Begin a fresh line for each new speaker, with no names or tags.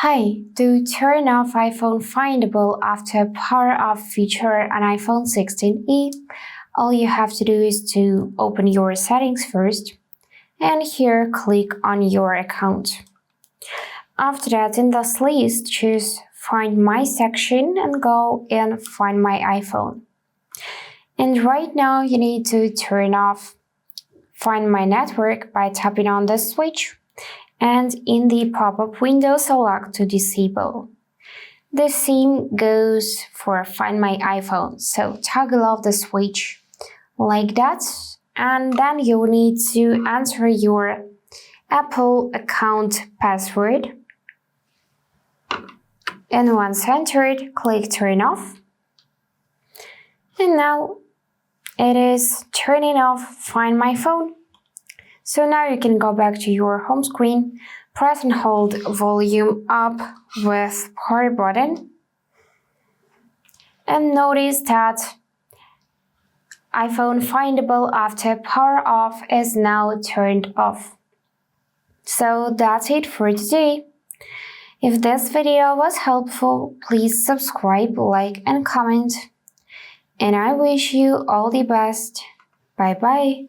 Hi, to turn off iPhone Findable after Power Off feature on iPhone 16e, all you have to do is to open your settings first, and here click on your account. After that, in this list, choose Find My section and go in Find My iPhone. And right now, you need to turn off Find My Network by tapping on the switch, and in the pop-up window select to disable. The same goes for Find My iPhone, so toggle off the switch like that, and then you will need to enter your Apple account password. And once entered, click Turn Off. And now it is turning off Find My phone. So now you can go back to your home screen, press and hold volume up with power button, and notice that iPhone Findable after power off is now turned off. So that's it for today. If this video was helpful, please subscribe, like and comment. And I wish you all the best. Bye bye.